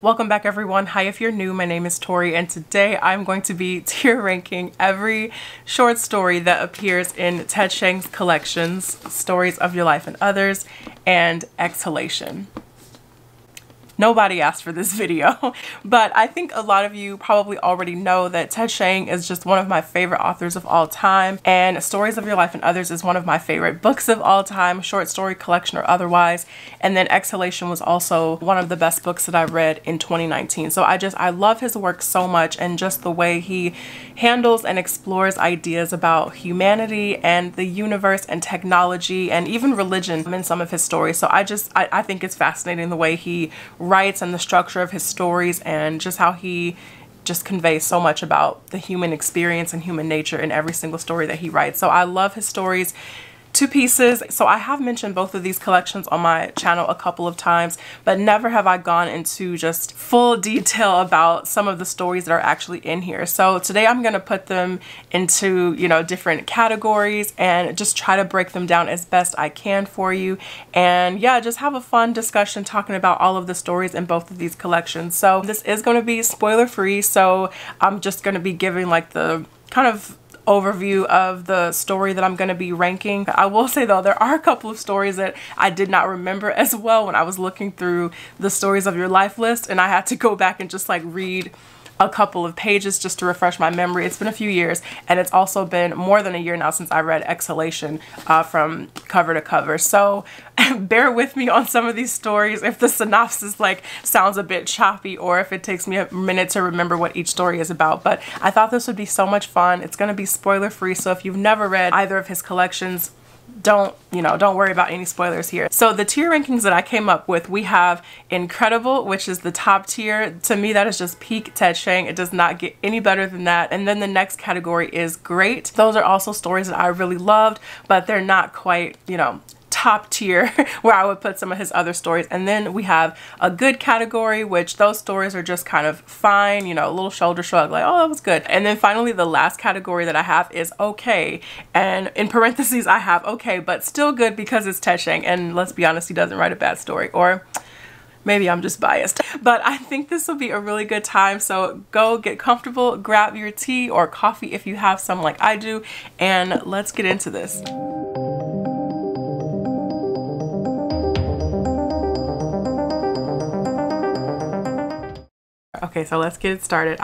Welcome back everyone. Hi, if you're new, my name is Tori and today I'm going to be tier ranking every short story that appears in Ted Chiang's collections, Stories of Your Life and Others and Exhalation. Nobody asked for this video, but I think a lot of you probably already know that Ted Chiang is just one of my favorite authors of all time, and Stories of Your Life and Others is one of my favorite books of all time, short story collection or otherwise. And then Exhalation was also one of the best books that I read in 2019. So I love his work so much, and just the way he handles and explores ideas about humanity and the universe and technology and even religion in some of his stories. So I think it's fascinating the way he writes and the structure of his stories, and just how he just conveys so much about the human experience and human nature in every single story that he writes. So I love his stories to pieces. So I have mentioned both of these collections on my channel a couple of times, but never have I gone into just full detail about some of the stories that are actually in here. So today I'm going to put them into, different categories and just try to break them down as best I can for you. And yeah, just have a fun discussion talking about all of the stories in both of these collections. So this is going to be spoiler free. So I'm just going to be giving like the kind of overview of the story that I'm going to be ranking. I will say though, there are a couple of stories that I did not remember as well when I was looking through the Stories of Your Life list, and I had to go back and just like read a couple of pages just to refresh my memory. It's been a few years, and it's also been more than a year now since I read Exhalation from cover to cover. So bear with me on some of these stories if the synopsis like sounds a bit choppy, or if it takes me a minute to remember what each story is about. But I thought this would be so much fun. It's going to be spoiler free, so if you've never read either of his collections, don't worry about any spoilers here. So the tier rankings that I came up with, we have Incredible, which is the top tier. To me, that is just peak Ted Chiang. It does not get any better than that. And then the next category is Great. Those are also stories that I really loved, but they're not quite, top tier where I would put some of his other stories. And then we have a Good category, which those stories are just kind of fine, a little shoulder shrug, like, oh, that was good. And then finally, the last category that I have is Okay. And in parentheses, I have okay, but still good because it's Ted Chiang. And let's be honest, he doesn't write a bad story. Or maybe I'm just biased, but I think this will be a really good time. So go get comfortable, grab your tea or coffee if you have some like I do, and let's get into this. Okay, so let's get it started.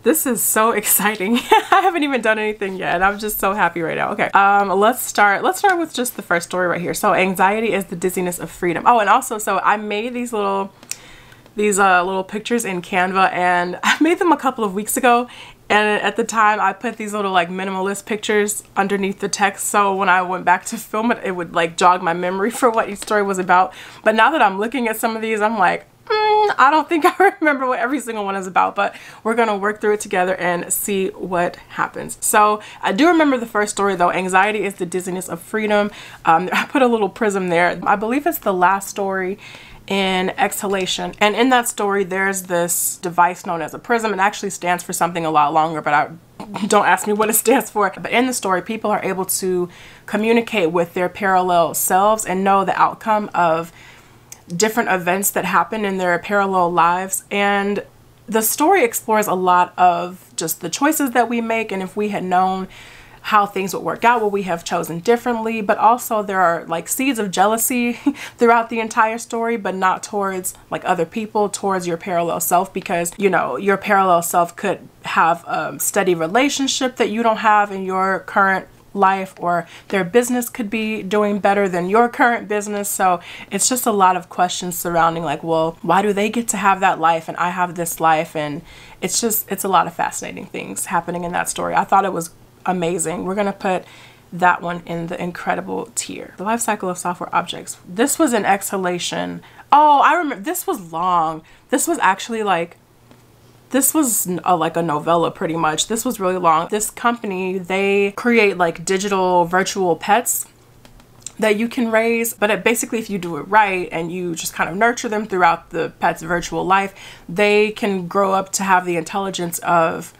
This is so exciting. I haven't even done anything yet, and I'm just so happy right now. Okay, let's start with just the first story right here. So Anxiety is the Dizziness of Freedom. Oh, and also, so I made these little pictures in Canva, and I made them a couple of weeks ago. And at the time, I put these little like minimalist pictures underneath the text, so when I went back to film it, it would like jog my memory for what each story was about. But now that I'm looking at some of these, I'm like, I don't think I remember what every single one is about, but we're gonna work through it together and see what happens. So I do remember the first story though. Anxiety is the Dizziness of Freedom. I put a little prism there. I believe it's the last story in Exhalation, and in that story there's this device known as a prism. It actually stands for something a lot longer, but don't ask me what it stands for. But in the story, people are able to communicate with their parallel selves and know the outcome of different events that happen in their parallel lives. And the story explores a lot of just the choices that we make, and if we had known how things would work out, what we have chosen differently. But also there are like seeds of jealousy throughout the entire story, but not towards like other people, towards your parallel self, because your parallel self could have a steady relationship that you don't have in your current life, or their business could be doing better than your current business. So it's just a lot of questions surrounding like, well, why do they get to have that life and I have this life? And it's a lot of fascinating things happening in that story. I thought it was amazing. We're gonna put that one in the Incredible tier. The Life Cycle of Software Objects. This was an Exhalation. Oh, I remember, this was long. This was actually like, this was like a novella pretty much. This was really long. This company, they create like digital virtual pets that you can raise, but basically if you do it right and you just kind of nurture them throughout the pet's virtual life, they can grow up to have the intelligence of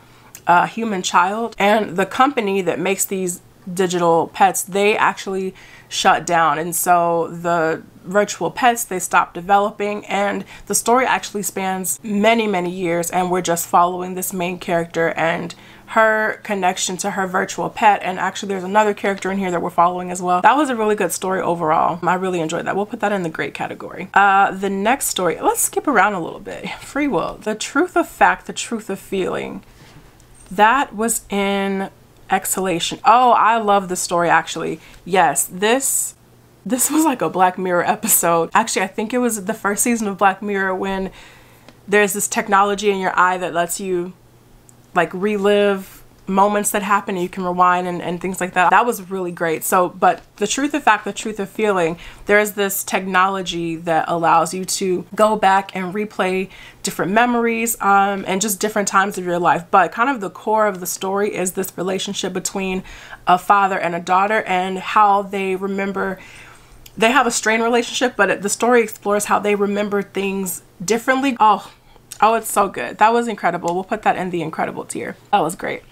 a human child. And the company that makes these digital pets, they actually shut down, and so the virtual pets, they stop developing, and the story actually spans many years, and we're just following this main character and her connection to her virtual pet. And actually there's another character in here that we're following as well. That was a really good story overall. I really enjoyed that. We'll put that in the great category. The next story, let's skip around a little bit. Free Will, The Truth of Fact, The Truth of Feeling. That was in Exhalation. Oh, I love this story actually. Yes, this was like a Black Mirror episode. Actually, I think it was the first season of Black Mirror when there's this technology in your eye that lets you like relive moments that happen, and you can rewind and things like that. That was really great. So, but The Truth of Fact, The Truth of Feeling, there's this technology that allows you to go back and replay different memories and just different times of your life. But kind of the core of the story is this relationship between a father and a daughter, and how they remember. They have a strained relationship, but the story explores how they remember things differently. Oh, it's so good. That was incredible. We'll put that in the incredible tier. That was great.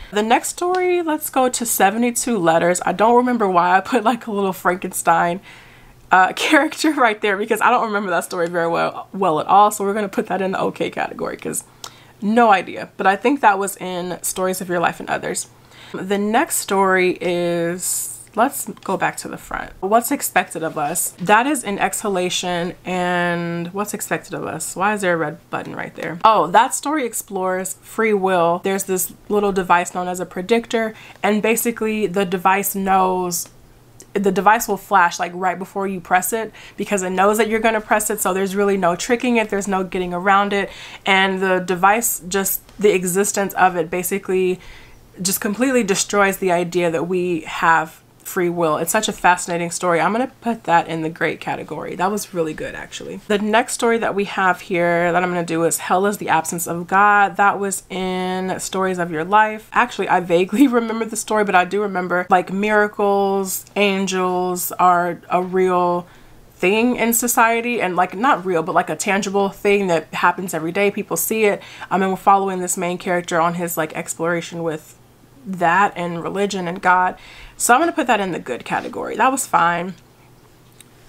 The next story, let's go to 72 Letters. I don't remember why I put like a little Frankenstein character right there, because I don't remember that story very well at all. So we're going to put that in the okay category because no idea. But I think that was in Stories of Your Life and Others. The next story is... Let's go back to the front. What's Expected of Us? That is in Exhalation. And What's Expected of Us? Why is there a red button right there? Oh, that story explores free will. There's this little device known as a predictor, and basically the device will flash like right before you press it, because it knows that you're going to press it. So there's really no tricking it. There's no getting around it. And the device, just the existence of it, basically just completely destroys the idea that we have free will. It's such a fascinating story. I'm going to put that in the great category. That was really good actually. The next story that we have here that I'm going to do is Hell is the Absence of God. That was in Stories of Your Life. Actually, I vaguely remember the story, but I do remember like miracles, angels are a real thing in society, and like not real, but like a tangible thing that happens every day. People see it. I mean, we're following this main character on his like exploration with that and religion and God. So I'm going to put that in the good category. That was fine.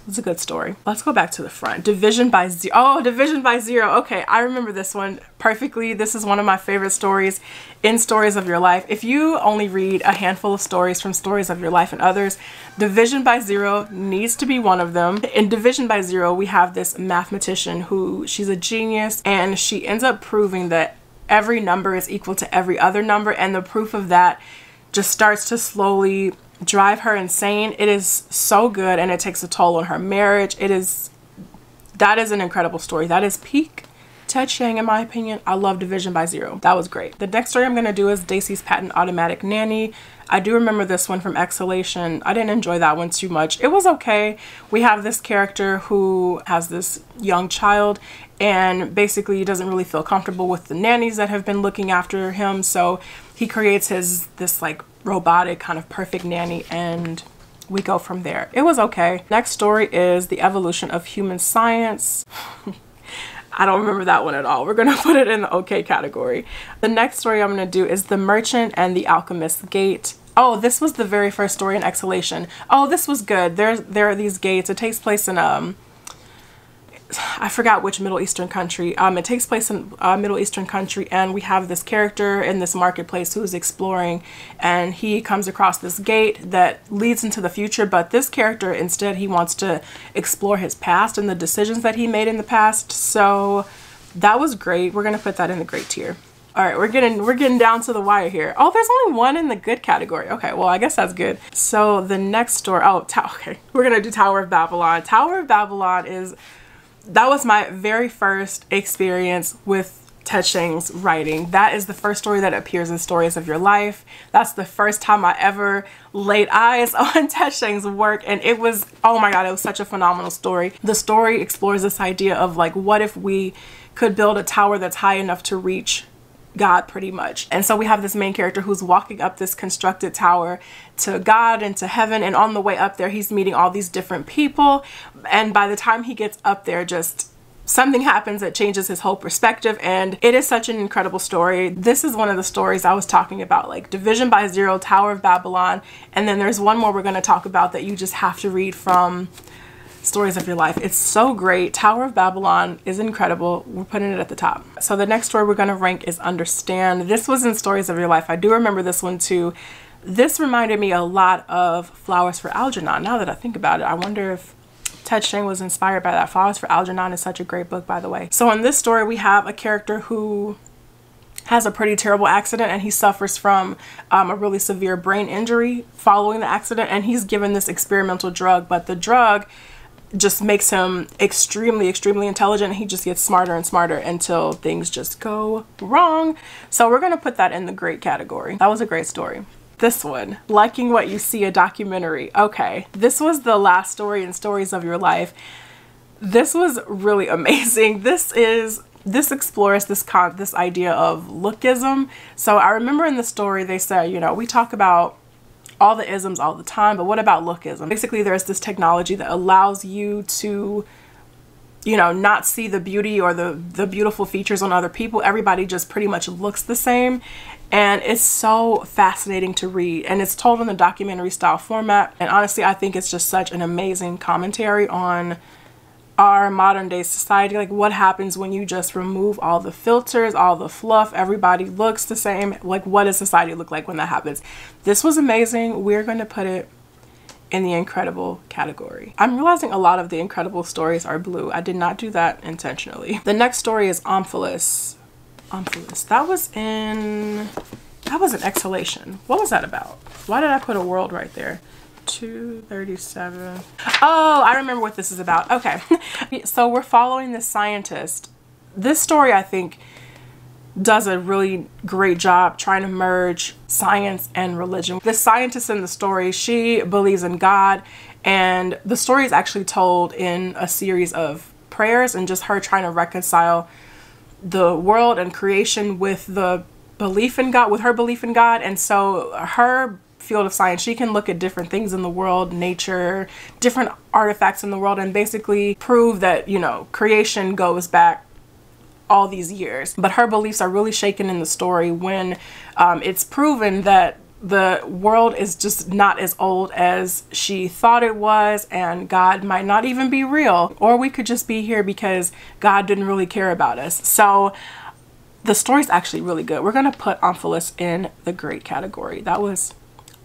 It's a good story. Let's go back to the front. Division by Zero. Oh, Division by Zero. Okay, I remember this one perfectly. This is one of my favorite stories in Stories of Your Life. If you only read a handful of stories from Stories of Your Life and Others, Division by Zero needs to be one of them. In Division by Zero, we have this mathematician who, she's a genius, and she ends up proving that every number is equal to every other number, and the proof of that just starts to slowly drive her insane. It is so good, and it takes a toll on her marriage. That is an incredible story. That is peak Ted Chiang in my opinion. I love Division by Zero. That was great. The next story I'm going to do is Dacey's Patent Automatic Nanny. I do remember this one from Exhalation. I didn't enjoy that one too much. It was okay. We have this character who has this young child, and basically doesn't really feel comfortable with the nannies that have been looking after him. So he creates this like robotic kind of perfect nanny, and we go from there. It was okay. Next story is The Evolution of Human Science. I don't remember that one at all. We're gonna put it in the okay category. The next story I'm gonna do is The Merchant and the Alchemist's Gate. Oh, this was the very first story in Exhalation. Oh, this was good. There are these gates. It takes place in I forgot which Middle Eastern country. It takes place in a Middle Eastern country, and we have this character in this marketplace who's exploring, and he comes across this gate that leads into the future, but this character instead, he wants to explore his past and the decisions that he made in the past. So that was great. We're gonna put that in the great tier. All right, we're getting down to the wire here. Oh, there's only one in the good category. Okay, well, I guess that's good. So the next story, okay, we're gonna do Tower of Babylon. Tower of Babylon that was my very first experience with Ted Chiang's writing. That is the first story that appears in Stories of Your Life. That's the first time I ever laid eyes on Ted Chiang's work, and it was, oh my god, it was such a phenomenal story. The story explores this idea of like, what if we could build a tower that's high enough to reach God, pretty much. And so we have this main character who's walking up this constructed tower to God and to heaven, and on the way up there he's meeting all these different people, and by the time he gets up there, just something happens that changes his whole perspective, and it is such an incredible story. This is one of the stories I was talking about, like Division by Zero, Tower of Babylon, and then there's one more we're going to talk about that you just have to read from stories of your life. It's so great. Tower of Babylon is incredible. We're putting it at the top. So the next story we're going to rank is Understand. This was in Stories of Your Life. I do remember this one too. This reminded me a lot of Flowers for Algernon. Now that I think about it, I wonder if Ted Chiang was inspired by that. Flowers for Algernon is such a great book, by the way. So in this story, we have a character who has a pretty terrible accident, and he suffers from a really severe brain injury following the accident, and he's given this experimental drug, but the drug just makes him extremely intelligent, and he just gets smarter and smarter until things just go wrong. So we're gonna put that in the great category. That was a great story. This one, Liking What You See, a documentary. Okay, this was the last story in Stories of Your Life. This was really amazing. This explores this idea of lookism. So I remember in the story they said, you know, we talk about all the isms all the time, but what about lookism? Basically, there's this technology that allows you to, you know, not see the beauty or the beautiful features on other people. Everybody just pretty much looks the same. And it's so fascinating to read, and it's told in the documentary style format. And honestly, I think it's just such an amazing commentary on our modern day society. Like, what happens when you just remove all the filters, all the fluff, everybody looks the same. Like, what does society look like when that happens? This was amazing. We're going to put it in the incredible category. I'm realizing a lot of the incredible stories are blue. I did not do that intentionally. The next story is Omphalos. That was in Exhalation. What was that about? Why did I put a world right there? 237. Oh, I remember what this is about. Okay. So we're following this scientist. This story, I think, does a really great job trying to merge science and religion. The scientist in the story, she believes in God, and the story is actually told in a series of prayers and just her trying to reconcile the world and creation with the belief in God, with her belief in God. And so her field of science, she can look at different things in the world, nature, different artifacts in the world, and basically prove that, you know, creation goes back all these years. But her beliefs are really shaken in the story when it's proven that the world is just not as old as she thought it was, and God might not even be real, or we could just be here because God didn't really care about us. So the story's actually really good. We're gonna put Omphalos in the great category. That was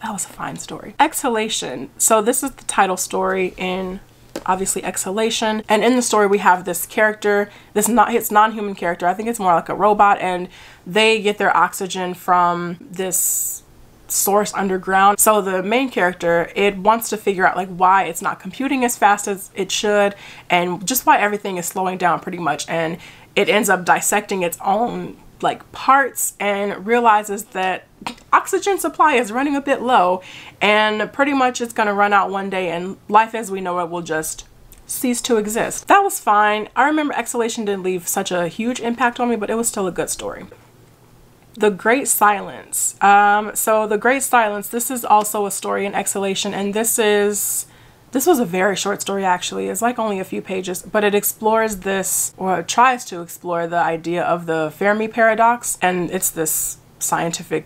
a fine story. Exhalation. So this is the title story in, obviously, Exhalation, and in the story we have this character, it's non-human character. I think it's more like a robot, and they get their oxygen from this source underground. So the main character, it wants to figure out like why it's not computing as fast as it should, and just why everything is slowing down pretty much. And it ends up dissecting its own like parts and realizes that oxygen supply is running a bit low, and pretty much it's gonna run out one day, and life as we know it will just cease to exist. That was fine. I remember Exhalation didn't leave such a huge impact on me, but it was still a good story. The Great Silence. So The Great Silence, this is also a story in Exhalation, and this was a very short story actually. It's like only a few pages, but it explores this, or tries to explore the idea of the Fermi paradox, and it's this scientific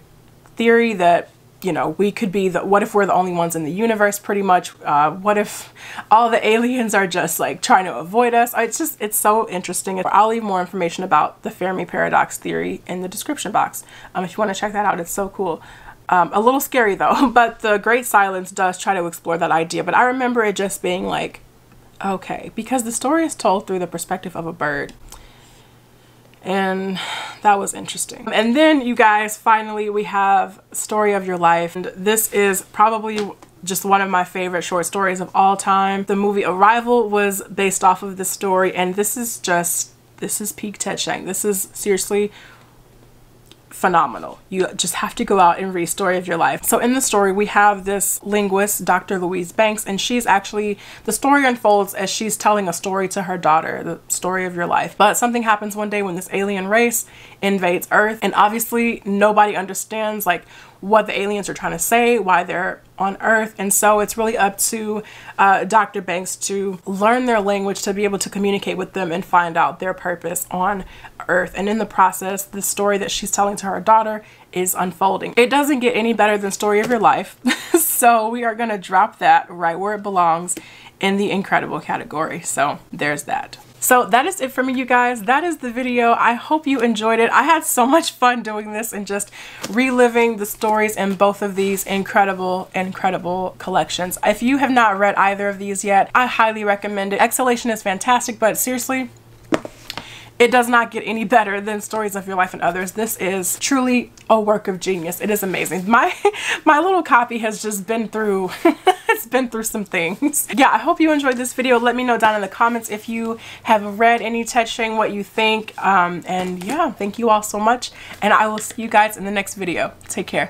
theory that, you know, we could be what if we're the only ones in the universe pretty much? What if all the aliens are just like trying to avoid us? It's so interesting. I'll leave more information about the Fermi paradox theory in the description box if you want to check that out. It's so cool. A little scary though, but The Great Silence does try to explore that idea. But I remember it just being like, okay, because the story is told through the perspective of a bird. And that was interesting. And then you guys, finally we have Story of Your Life. And this is probably just one of my favorite short stories of all time. The movie Arrival was based off of this story, and this is peak Ted Chiang. This is seriously phenomenal. You just have to go out and read Story of Your Life. So in the story we have this linguist, Dr. Louise Banks, and she's actually, the story unfolds as she's telling a story to her daughter, the story of your life. But something happens one day when this alien race invades Earth, and obviously nobody understands like what the aliens are trying to say, why they're on Earth. And so it's really up to Dr. Banks to learn their language, to be able to communicate with them and find out their purpose on Earth. And in the process, the story that she's telling to her daughter is unfolding. It doesn't get any better than Story of Your Life. So we are gonna drop that right where it belongs in the incredible category. So there's that. So that is it for me, you guys. That is the video. I hope you enjoyed it. I had so much fun doing this and just reliving the stories in both of these incredible collections. If you have not read either of these yet, I highly recommend it. Exhalation is fantastic, but seriously, it does not get any better than Stories of Your Life and Others. This is truly a work of genius. It is amazing. My little copy has just been through it's been through some things. Yeah, I hope you enjoyed this video. Let me know down in the comments if you have read any Ted Chiang, what you think. And yeah, thank you all so much, and I will see you guys in the next video. Take care.